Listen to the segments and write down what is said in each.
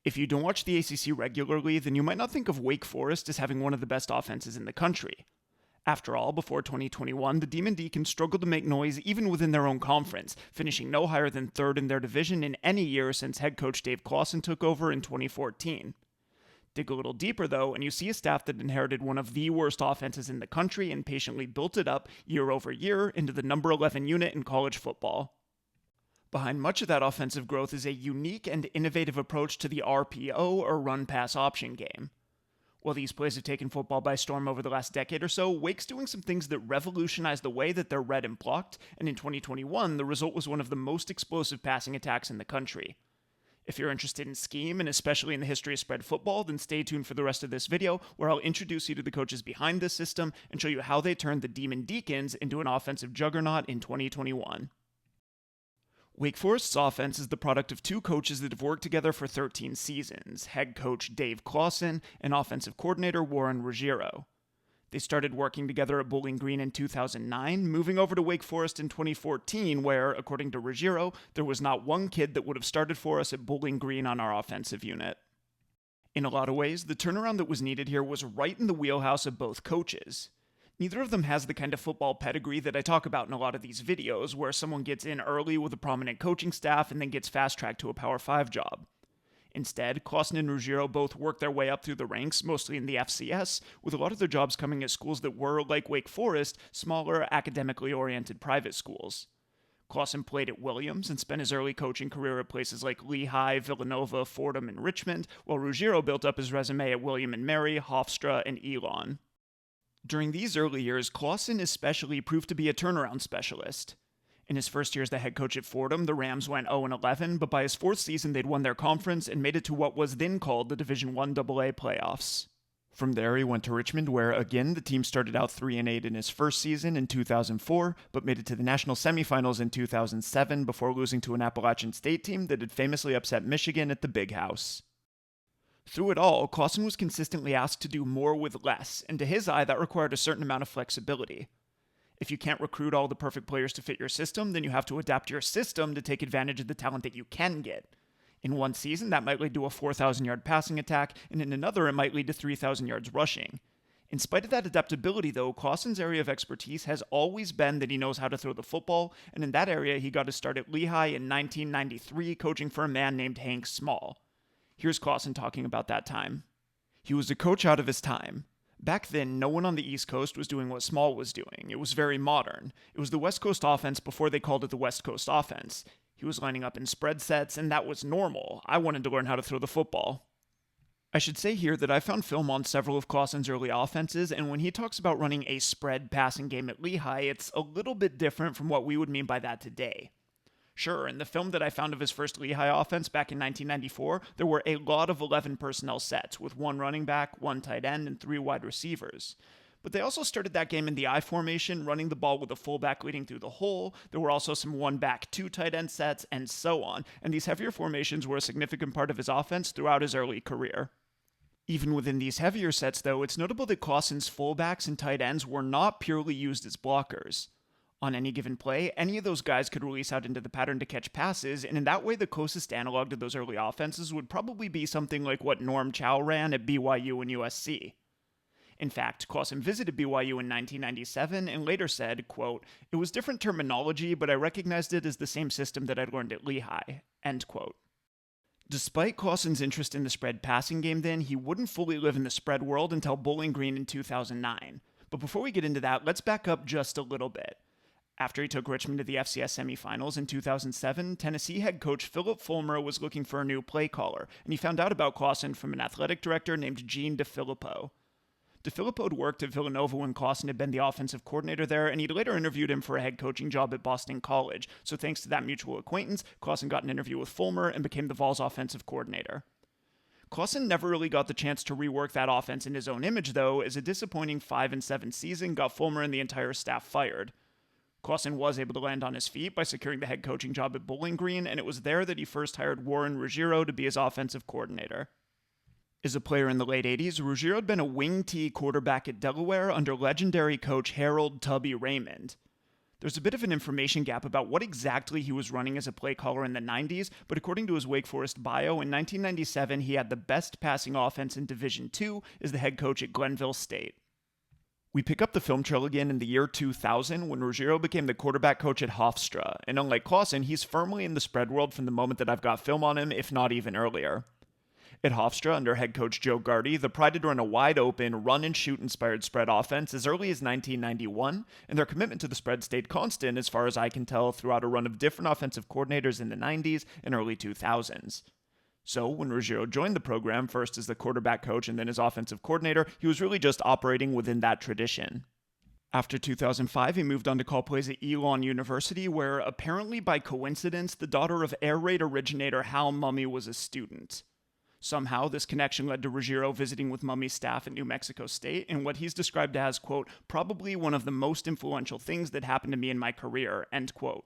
If you don't watch the ACC regularly, then you might not think of Wake Forest as having one of the best offenses in the country. After all, before 2021, the Demon Deacons struggled to make noise even within their own conference, finishing no higher than third in their division in any year since head coach Dave Clawson took over in 2014. Dig a little deeper, though, and you see a staff that inherited one of the worst offenses in the country and patiently built it up year over year into the number 11 unit in college football. Behind much of that offensive growth is a unique and innovative approach to the RPO, or run-pass option game. While these plays have taken football by storm over the last decade or so, Wake's doing some things that revolutionized the way that they're read and blocked, and in 2021, the result was one of the most explosive passing attacks in the country. If you're interested in scheme, and especially in the history of spread football, then stay tuned for the rest of this video, where I'll introduce you to the coaches behind this system and show you how they turned the Demon Deacons into an offensive juggernaut in 2021. Wake Forest's offense is the product of two coaches that have worked together for 13 seasons, head coach Dave Clawson and offensive coordinator Warren Ruggiero. They started working together at Bowling Green in 2009, moving over to Wake Forest in 2014, where, according to Ruggiero, there was not one kid that would have started for us at Bowling Green on our offensive unit. In a lot of ways, the turnaround that was needed here was right in the wheelhouse of both coaches. Neither of them has the kind of football pedigree that I talk about in a lot of these videos, where someone gets in early with a prominent coaching staff and then gets fast-tracked to a Power 5 job. Instead, Clawson and Ruggiero both worked their way up through the ranks, mostly in the FCS, with a lot of their jobs coming at schools that were, like Wake Forest, smaller, academically oriented private schools. Clawson played at Williams and spent his early coaching career at places like Lehigh, Villanova, Fordham, and Richmond, while Ruggiero built up his resume at William & Mary, Hofstra, and Elon. During these early years, Clawson especially proved to be a turnaround specialist. In his first year as the head coach at Fordham, the Rams went 0-11, but by his fourth season they'd won their conference and made it to what was then called the Division I AA playoffs. From there he went to Richmond, where again the team started out 3-8 in his first season in 2004, but made it to the national semifinals in 2007 before losing to an Appalachian State team that had famously upset Michigan at the Big House. Through it all, Clawson was consistently asked to do more with less, and to his eye that required a certain amount of flexibility. If you can't recruit all the perfect players to fit your system, then you have to adapt your system to take advantage of the talent that you can get. In one season, that might lead to a 4,000-yard passing attack, and in another, it might lead to 3,000 yards rushing. In spite of that adaptability, though, Clawson's area of expertise has always been that he knows how to throw the football, and in that area, he got his start at Lehigh in 1993, coaching for a man named Hank Small. Here's Clawson talking about that time. He was a coach out of his time. Back then, no one on the East Coast was doing what Small was doing. It was very modern. It was the West Coast offense before they called it the West Coast offense. He was lining up in spread sets, and that was normal. I wanted to learn how to throw the football. I should say here that I found film on several of Clawson's early offenses, and when he talks about running a spread passing game at Lehigh, it's a little bit different from what we would mean by that today. Sure, in the film that I found of his first Lehigh offense back in 1994, there were a lot of 11 personnel sets, with one running back, one tight end, and 3 wide receivers. But they also started that game in the I formation, running the ball with a fullback leading through the hole. There were also some 1-back, 2 tight end sets, and so on, and these heavier formations were a significant part of his offense throughout his early career. Even within these heavier sets, though, it's notable that Clawson's fullbacks and tight ends were not purely used as blockers. On any given play, any of those guys could release out into the pattern to catch passes, and in that way the closest analog to those early offenses would probably be something like what Norm Chow ran at BYU and USC. In fact, Clawson visited BYU in 1997 and later said, quote, "It was different terminology, but I recognized it as the same system that I'd learned at Lehigh," end quote. Despite Clawson's interest in the spread passing game then, he wouldn't fully live in the spread world until Bowling Green in 2009. But before we get into that, let's back up just a little bit. After he took Richmond to the FCS semifinals in 2007, Tennessee head coach Philip Fulmer was looking for a new play caller, and he found out about Clawson from an athletic director named Gene DeFilippo. DeFilippo had worked at Villanova when Clawson had been the offensive coordinator there, and he'd later interviewed him for a head coaching job at Boston College, so thanks to that mutual acquaintance, Clawson got an interview with Fulmer and became the Vols offensive coordinator. Clawson never really got the chance to rework that offense in his own image, though, as a disappointing 5-7 season got Fulmer and the entire staff fired. Clawson was able to land on his feet by securing the head coaching job at Bowling Green, and it was there that he first hired Warren Ruggiero to be his offensive coordinator. As a player in the late 80s, Ruggiero had been a wing T quarterback at Delaware under legendary coach Harold Tubby Raymond. There's a bit of an information gap about what exactly he was running as a play caller in the 90s, but according to his Wake Forest bio, in 1997 he had the best passing offense in Division II as the head coach at Glenville State. We pick up the film trail again in the year 2000 when Ruggiero became the quarterback coach at Hofstra, and unlike Clawson, he's firmly in the spread world from the moment that I've got film on him, if not even earlier. At Hofstra, under head coach Joe Gardy, the Pride had run a wide-open, run-and-shoot-inspired spread offense as early as 1991, and their commitment to the spread stayed constant, as far as I can tell, throughout a run of different offensive coordinators in the 90s and early 2000s. So, when Ruggiero joined the program, first as the quarterback coach and then as offensive coordinator, he was really just operating within that tradition. After 2005, he moved on to call plays at Elon University, where, apparently by coincidence, the daughter of air raid originator Hal Mumme was a student. Somehow, this connection led to Ruggiero visiting with Mumme's staff at New Mexico State in what he's described as, quote, probably one of the most influential things that happened to me in my career, end quote.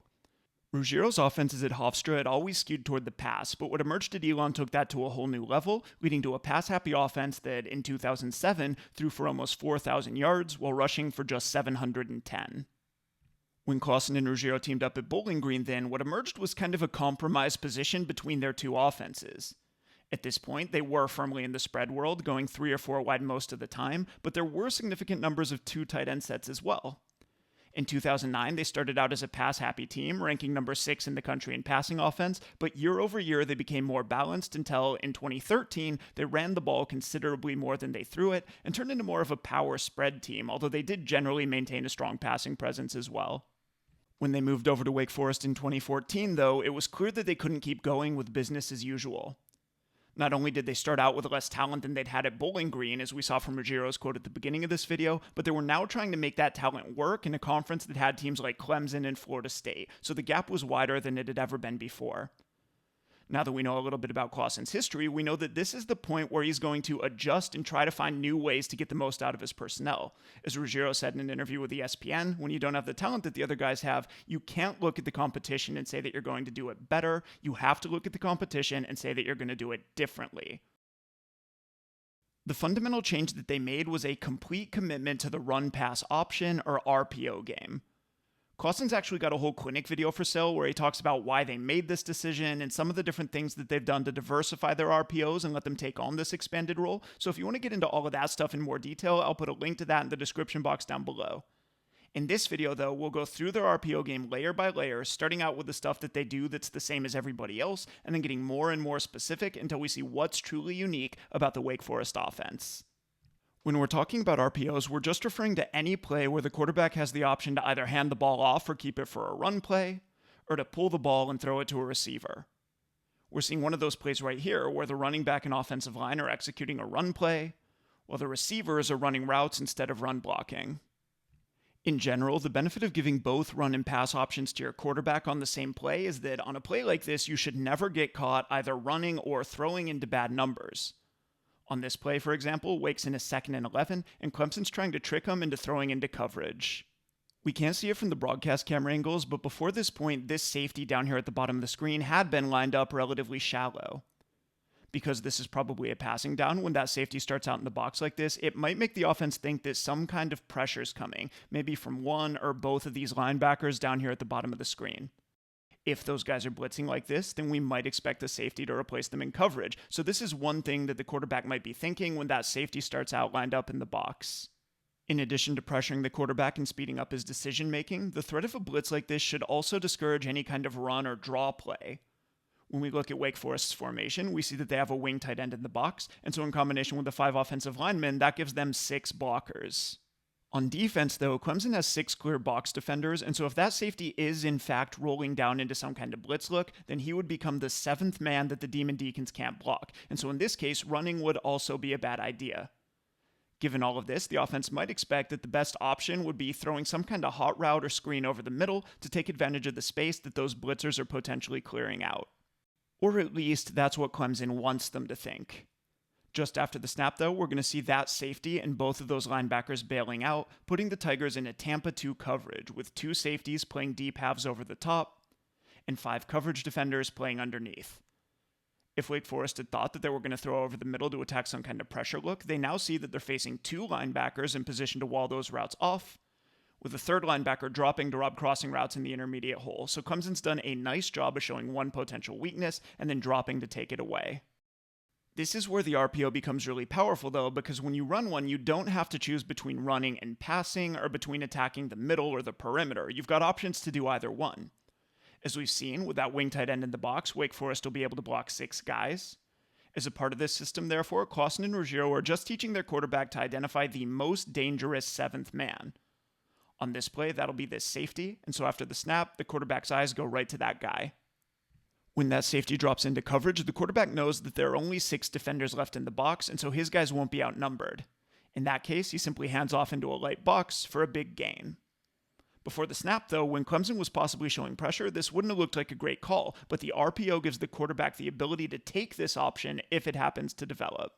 Ruggiero's offenses at Hofstra had always skewed toward the pass, but what emerged at Elon took that to a whole new level, leading to a pass-happy offense that, in 2007, threw for almost 4,000 yards while rushing for just 710. When Clawson and Ruggiero teamed up at Bowling Green then, what emerged was kind of a compromise position between their two offenses. At this point, they were firmly in the spread world, going 3 or 4 wide most of the time, but there were significant numbers of 2 tight end sets as well. In 2009, they started out as a pass-happy team, ranking number 6 in the country in passing offense, but year over year they became more balanced until, in 2013, they ran the ball considerably more than they threw it, and turned into more of a power spread team, although they did generally maintain a strong passing presence as well. When they moved over to Wake Forest in 2014, though, it was clear that they couldn't keep going with business as usual. Not only did they start out with less talent than they'd had at Bowling Green, as we saw from Ruggiero's quote at the beginning of this video, but they were now trying to make that talent work in a conference that had teams like Clemson and Florida State, so the gap was wider than it had ever been before. Now that we know a little bit about Clawson's history, we know that this is the point where he's going to adjust and try to find new ways to get the most out of his personnel. As Ruggiero said in an interview with ESPN, when you don't have the talent that the other guys have, you can't look at the competition and say that you're going to do it better. You have to look at the competition and say that you're going to do it differently. The fundamental change that they made was a complete commitment to the run-pass option, or RPO game. Clawson's actually got a whole clinic video for sale where he talks about why they made this decision and some of the different things that they've done to diversify their RPOs and let them take on this expanded role. So if you want to get into all of that stuff in more detail, I'll put a link to that in the description box down below. In this video, though, we'll go through their RPO game layer by layer, starting out with the stuff that they do that's the same as everybody else, and then getting more and more specific until we see what's truly unique about the Wake Forest offense. When we're talking about RPOs, we're just referring to any play where the quarterback has the option to either hand the ball off or keep it for a run play, or to pull the ball and throw it to a receiver. We're seeing one of those plays right here, where the running back and offensive line are executing a run play, while the receivers are running routes instead of run blocking. In general, the benefit of giving both run and pass options to your quarterback on the same play is that on a play like this, you should never get caught either running or throwing into bad numbers. On this play, for example, Wake's in a 2nd and 11, and Clemson's trying to trick him into throwing into coverage. We can't see it from the broadcast camera angles, but before this point, this safety down here at the bottom of the screen had been lined up relatively shallow. Because this is probably a passing down, when that safety starts out in the box like this, it might make the offense think that some kind of pressure's coming, maybe from one or both of these linebackers down here at the bottom of the screen. If those guys are blitzing like this, then we might expect the safety to replace them in coverage. So this is one thing that the quarterback might be thinking when that safety starts out lined up in the box. In addition to pressuring the quarterback and speeding up his decision-making, the threat of a blitz like this should also discourage any kind of run or draw play. When we look at Wake Forest's formation, we see that they have a wing tight end in the box, and so in combination with the 5 offensive linemen, that gives them 6 blockers. On defense, though, Clemson has 6 clear box defenders, and so if that safety is in fact rolling down into some kind of blitz look, then he would become the 7th man that the Demon Deacons can't block, and so in this case, running would also be a bad idea. Given all of this, the offense might expect that the best option would be throwing some kind of hot route or screen over the middle to take advantage of the space that those blitzers are potentially clearing out. Or at least, that's what Clemson wants them to think. Just after the snap, though, we're going to see that safety and both of those linebackers bailing out, putting the Tigers in a Tampa 2 coverage, with 2 safeties playing deep halves over the top, and 5 coverage defenders playing underneath. If Wake Forest had thought that they were going to throw over the middle to attack some kind of pressure look, they now see that they're facing 2 linebackers in position to wall those routes off, with a third linebacker dropping to rob crossing routes in the intermediate hole. So Clemson's done a nice job of showing one potential weakness and then dropping to take it away. This is where the RPO becomes really powerful though, because when you run one, you don't have to choose between running and passing or between attacking the middle or the perimeter. You've got options to do either one. As we've seen, with that wing tight end in the box, Wake Forest will be able to block 6 guys. As a part of this system, therefore, Clawson and Ruggiero are just teaching their quarterback to identify the most dangerous 7th man. On this play, that'll be this safety, and so after the snap, the quarterback's eyes go right to that guy. When that safety drops into coverage, the quarterback knows that there are only 6 defenders left in the box, and so his guys won't be outnumbered. In that case, he simply hands off into a light box for a big gain. Before the snap, though, when Clemson was possibly showing pressure, this wouldn't have looked like a great call, but the RPO gives the quarterback the ability to take this option if it happens to develop.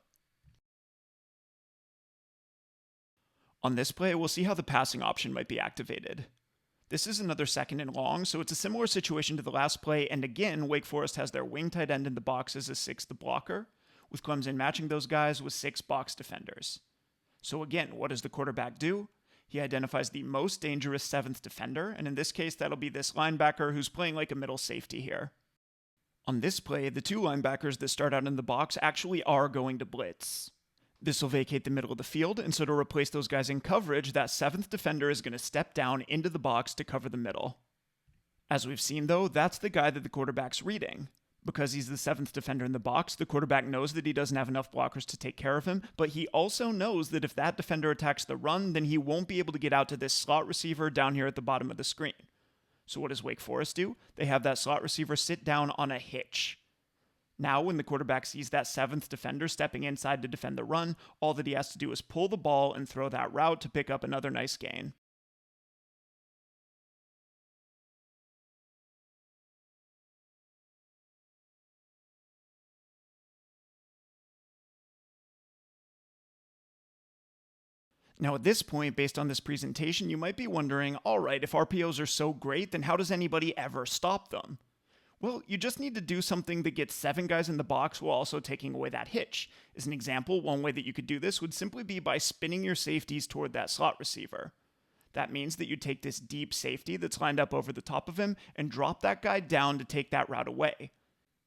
On this play, we'll see how the passing option might be activated. This is another 2nd and long, so it's a similar situation to the last play, and again, Wake Forest has their wing tight end in the box as a 6th blocker, with Clemson matching those guys with 6 box defenders. So again, what does the quarterback do? He identifies the most dangerous 7th defender, and in this case, that'll be this linebacker who's playing like a middle safety here. On this play, the 2 linebackers that start out in the box actually are going to blitz. This will vacate the middle of the field, and so to replace those guys in coverage, that 7th defender is going to step down into the box to cover the middle. As we've seen though, that's the guy that the quarterback's reading. Because he's the 7th defender in the box, the quarterback knows that he doesn't have enough blockers to take care of him, but he also knows that if that defender attacks the run, then he won't be able to get out to this slot receiver down here at the bottom of the screen. So what does Wake Forest do? They have that slot receiver sit down on a hitch. Now, when the quarterback sees that 7th defender stepping inside to defend the run, all that he has to do is pull the ball and throw that route to pick up another nice gain. Now at this point, based on this presentation, you might be wondering, alright, if RPOs are so great, then how does anybody ever stop them? Well, you just need to do something that gets 7 guys in the box while also taking away that hitch. As an example, one way that you could do this would simply be by spinning your safeties toward that slot receiver. That means that you take this deep safety that's lined up over the top of him and drop that guy down to take that route away.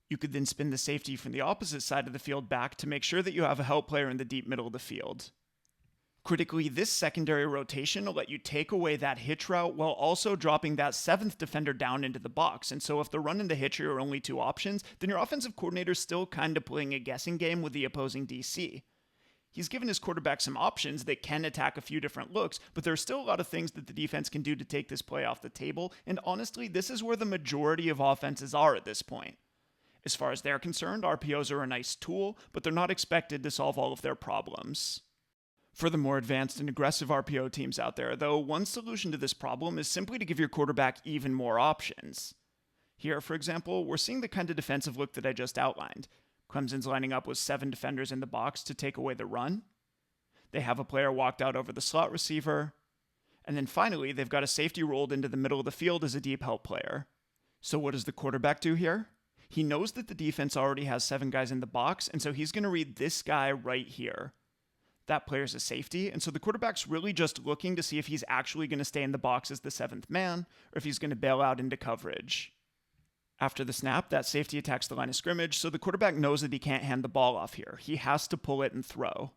You could then spin the safety from the opposite side of the field back to make sure that you have a help player in the deep middle of the field. Critically, this secondary rotation will let you take away that hitch route while also dropping that 7th defender down into the box, and so if the run and the hitch are only 2 options, then your offensive coordinator's still kind of playing a guessing game with the opposing DC. He's given his quarterback some options that can attack a few different looks, but there are still a lot of things that the defense can do to take this play off the table, and honestly, this is where the majority of offenses are at this point. As far as they're concerned, RPOs are a nice tool, but they're not expected to solve all of their problems. For the more advanced and aggressive RPO teams out there, though, one solution to this problem is simply to give your quarterback even more options. Here, for example, we're seeing the kind of defensive look that I just outlined. Clemson's lining up with 7 defenders in the box to take away the run. They have a player walked out over the slot receiver. And then finally, they've got a safety rolled into the middle of the field as a deep help player. So what does the quarterback do here? He knows that the defense already has 7 guys in the box, and so he's going to read this guy right here. That player's a safety, and so the quarterback's really just looking to see if he's actually going to stay in the box as the 7th man, or if he's going to bail out into coverage. After the snap, that safety attacks the line of scrimmage, so the quarterback knows that he can't hand the ball off here. He has to pull it and throw.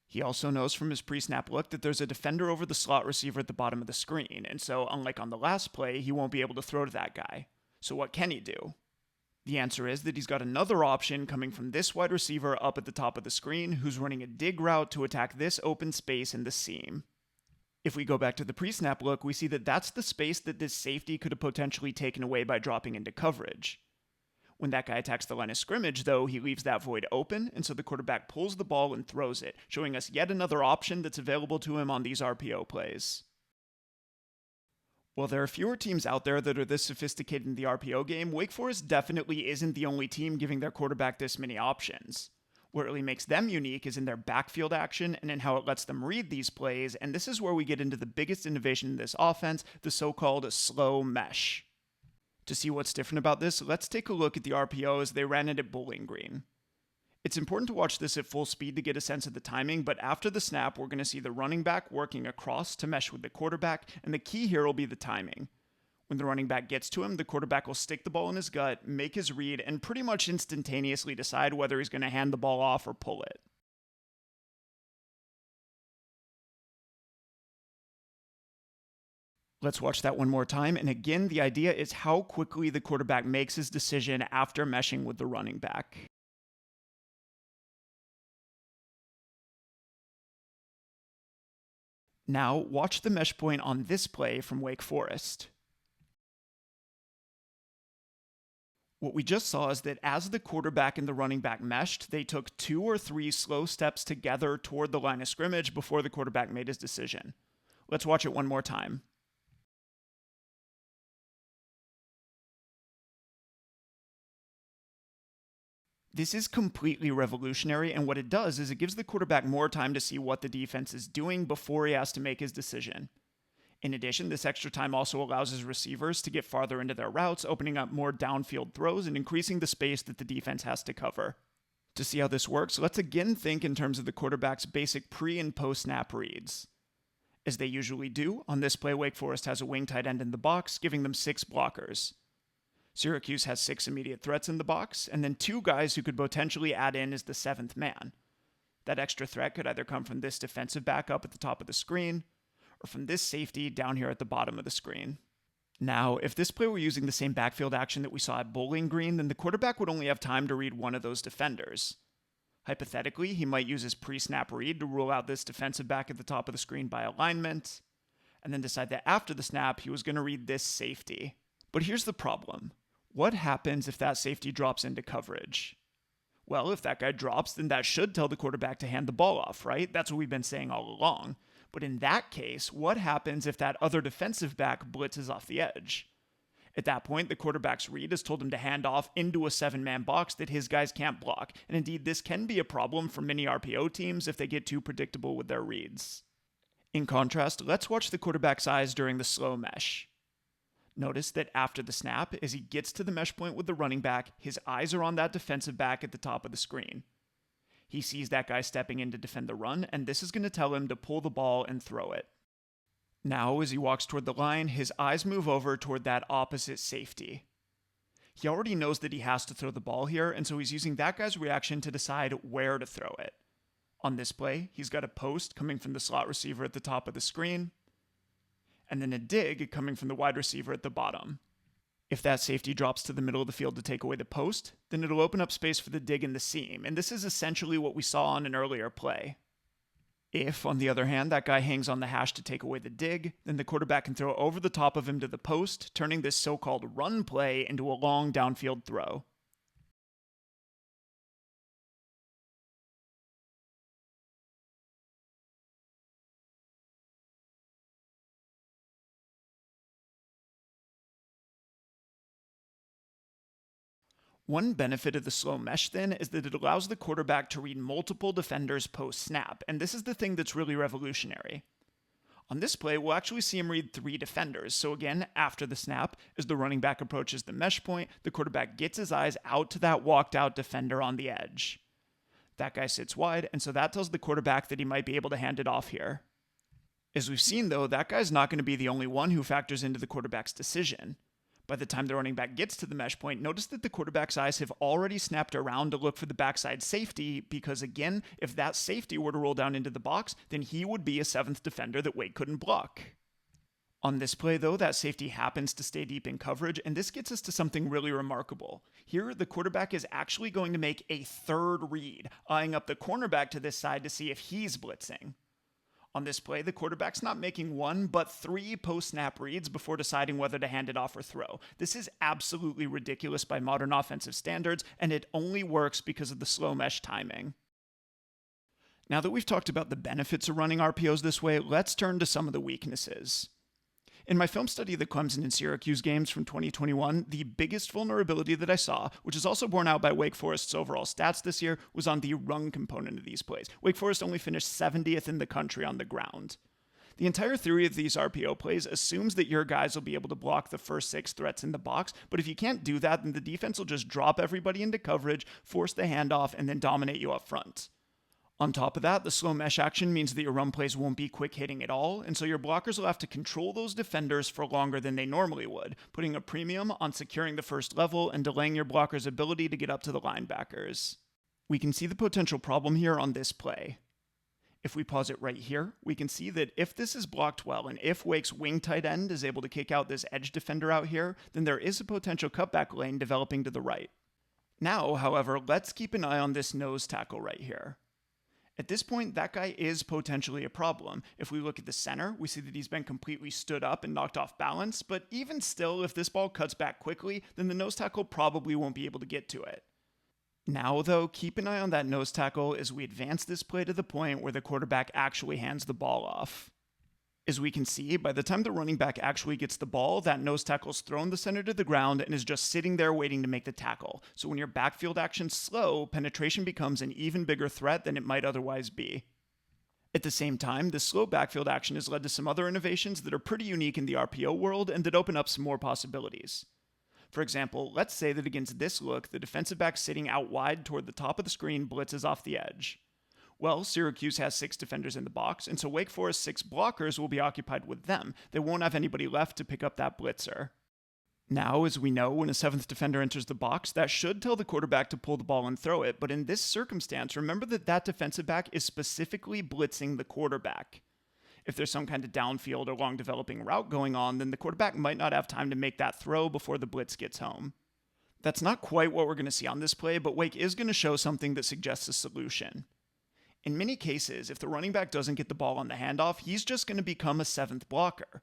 He also knows from his pre-snap look that there's a defender over the slot receiver at the bottom of the screen, and so unlike on the last play, he won't be able to throw to that guy. So what can he do? The answer is that he's got another option coming from this wide receiver up at the top of the screen who's running a dig route to attack this open space in the seam. If we go back to the pre-snap look, we see that that's the space that this safety could have potentially taken away by dropping into coverage. When that guy attacks the line of scrimmage, though, he leaves that void open, and so the quarterback pulls the ball and throws it, showing us yet another option that's available to him on these RPO plays. While there are fewer teams out there that are this sophisticated in the RPO game, Wake Forest definitely isn't the only team giving their quarterback this many options. What really makes them unique is in their backfield action and in how it lets them read these plays, and this is where we get into the biggest innovation in this offense, the so-called slow mesh. To see what's different about this, let's take a look at the RPO as they ran it at Bowling Green. It's important to watch this at full speed to get a sense of the timing, but after the snap, we're going to see the running back working across to mesh with the quarterback, and the key here will be the timing. When the running back gets to him, the quarterback will stick the ball in his gut, make his read, and pretty much instantaneously decide whether he's going to hand the ball off or pull it. Let's watch that one more time, and again, the idea is how quickly the quarterback makes his decision after meshing with the running back. Now, watch the mesh point on this play from Wake Forest. What we just saw is that as the quarterback and the running back meshed, they took 2 or 3 slow steps together toward the line of scrimmage before the quarterback made his decision. Let's watch it one more time. This is completely revolutionary, and what it does is it gives the quarterback more time to see what the defense is doing before he has to make his decision. In addition, this extra time also allows his receivers to get farther into their routes, opening up more downfield throws and increasing the space that the defense has to cover. To see how this works, let's again think in terms of the quarterback's basic pre- and post-snap reads. As they usually do, on this play, Wake Forest has a wing tight end in the box, giving them 6 blockers. Syracuse has 6 immediate threats in the box, and then 2 guys who could potentially add in as the 7th man. That extra threat could either come from this defensive back up at the top of the screen, or from this safety down here at the bottom of the screen. Now, if this play were using the same backfield action that we saw at Bowling Green, then the quarterback would only have time to read one of those defenders. Hypothetically, he might use his pre-snap read to rule out this defensive back at the top of the screen by alignment, and then decide that after the snap, he was going to read this safety. But here's the problem. What happens if that safety drops into coverage? Well, if that guy drops, then that should tell the quarterback to hand the ball off, right? That's what we've been saying all along. But in that case, what happens if that other defensive back blitzes off the edge? At that point, the quarterback's read has told him to hand off into a 7-man box that his guys can't block. And indeed, this can be a problem for many RPO teams if they get too predictable with their reads. In contrast, let's watch the quarterback's eyes during the slow mesh. Notice that after the snap, as he gets to the mesh point with the running back, his eyes are on that defensive back at the top of the screen. He sees that guy stepping in to defend the run, and this is going to tell him to pull the ball and throw it. Now, as he walks toward the line, his eyes move over toward that opposite safety. He already knows that he has to throw the ball here, and so he's using that guy's reaction to decide where to throw it. On this play, he's got a post coming from the slot receiver at the top of the screen, and then a dig coming from the wide receiver at the bottom. If that safety drops to the middle of the field to take away the post, then it'll open up space for the dig in the seam, and this is essentially what we saw on an earlier play. If, on the other hand, that guy hangs on the hash to take away the dig, then the quarterback can throw over the top of him to the post, turning this so-called run play into a long downfield throw. One benefit of the slow mesh, then, is that it allows the quarterback to read multiple defenders post-snap, and this is the thing that's really revolutionary. On this play, we'll actually see him read 3 defenders, so again, after the snap, as the running back approaches the mesh point, the quarterback gets his eyes out to that walked-out defender on the edge. That guy sits wide, and so that tells the quarterback that he might be able to hand it off here. As we've seen, though, that guy's not going to be the only one who factors into the quarterback's decision. By the time the running back gets to the mesh point, notice that the quarterback's eyes have already snapped around to look for the backside safety, because again, if that safety were to roll down into the box, then he would be a 7th defender that Wake couldn't block. On this play, though, that safety happens to stay deep in coverage, and this gets us to something really remarkable. Here, the quarterback is actually going to make a 3rd read, eyeing up the cornerback to this side to see if he's blitzing. On this play, the quarterback's not making 1, but 3 post-snap reads before deciding whether to hand it off or throw. This is absolutely ridiculous by modern offensive standards, and it only works because of the slow mesh timing. Now that we've talked about the benefits of running RPOs this way, let's turn to some of the weaknesses. In my film study of the Clemson and Syracuse games from 2021, the biggest vulnerability that I saw, which is also borne out by Wake Forest's overall stats this year, was on the run component of these plays. Wake Forest only finished 70th in the country on the ground. The entire theory of these RPO plays assumes that your guys will be able to block the first 6 threats in the box, but if you can't do that, then the defense will just drop everybody into coverage, force the handoff, and then dominate you up front. On top of that, the slow mesh action means that your run plays won't be quick hitting at all, and so your blockers will have to control those defenders for longer than they normally would, putting a premium on securing the first level and delaying your blockers' ability to get up to the linebackers. We can see the potential problem here on this play. If we pause it right here, we can see that if this is blocked well and if Wake's wing tight end is able to kick out this edge defender out here, then there is a potential cutback lane developing to the right. Now, however, let's keep an eye on this nose tackle right here. At this point, that guy is potentially a problem. If we look at the center, we see that he's been completely stood up and knocked off balance, but even still, if this ball cuts back quickly, then the nose tackle probably won't be able to get to it. Now, though, keep an eye on that nose tackle as we advance this play to the point where the quarterback actually hands the ball off. As we can see, by the time the running back actually gets the ball, that nose tackle's thrown the center to the ground and is just sitting there waiting to make the tackle. So when your backfield action's slow, penetration becomes an even bigger threat than it might otherwise be. At the same time, this slow backfield action has led to some other innovations that are pretty unique in the RPO world and that open up some more possibilities. For example, let's say that against this look, the defensive back sitting out wide toward the top of the screen blitzes off the edge. Well, Syracuse has 6 defenders in the box, and so Wake Forest's 6 blockers will be occupied with them. They won't have anybody left to pick up that blitzer. Now, as we know, when a 7th defender enters the box, that should tell the quarterback to pull the ball and throw it, but in this circumstance, remember that that defensive back is specifically blitzing the quarterback. If there's some kind of downfield or long developing route going on, then the quarterback might not have time to make that throw before the blitz gets home. That's not quite what we're going to see on this play, but Wake is going to show something that suggests a solution. In many cases, if the running back doesn't get the ball on the handoff, he's just going to become a 7th blocker.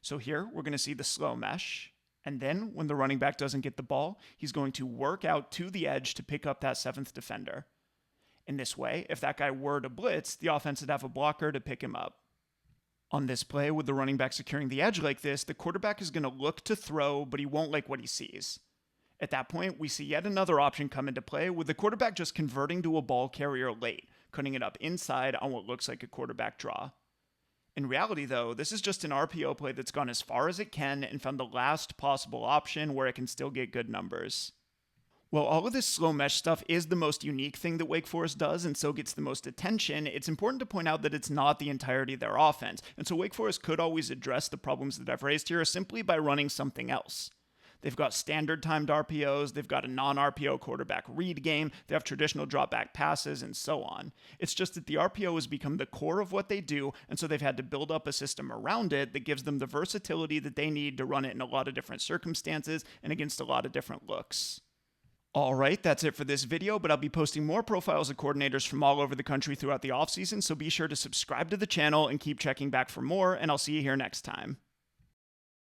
So here, we're going to see the slow mesh, and then when the running back doesn't get the ball, he's going to work out to the edge to pick up that 7th defender. In this way, if that guy were to blitz, the offense would have a blocker to pick him up. On this play, with the running back securing the edge like this, the quarterback is going to look to throw, but he won't like what he sees. At that point, we see yet another option come into play, with the quarterback just converting to a ball carrier late, cutting it up inside on what looks like a quarterback draw. In reality, though, this is just an RPO play that's gone as far as it can and found the last possible option where it can still get good numbers. While all of this slow mesh stuff is the most unique thing that Wake Forest does and so gets the most attention, it's important to point out that it's not the entirety of their offense, and so Wake Forest could always address the problems that I've raised here simply by running something else. They've got standard timed RPOs, they've got a non-RPO quarterback read game, they have traditional drop back passes, and so on. It's just that the RPO has become the core of what they do, and so they've had to build up a system around it that gives them the versatility that they need to run it in a lot of different circumstances and against a lot of different looks. Alright, that's it for this video, but I'll be posting more profiles of coordinators from all over the country throughout the offseason, so be sure to subscribe to the channel and keep checking back for more, and I'll see you here next time.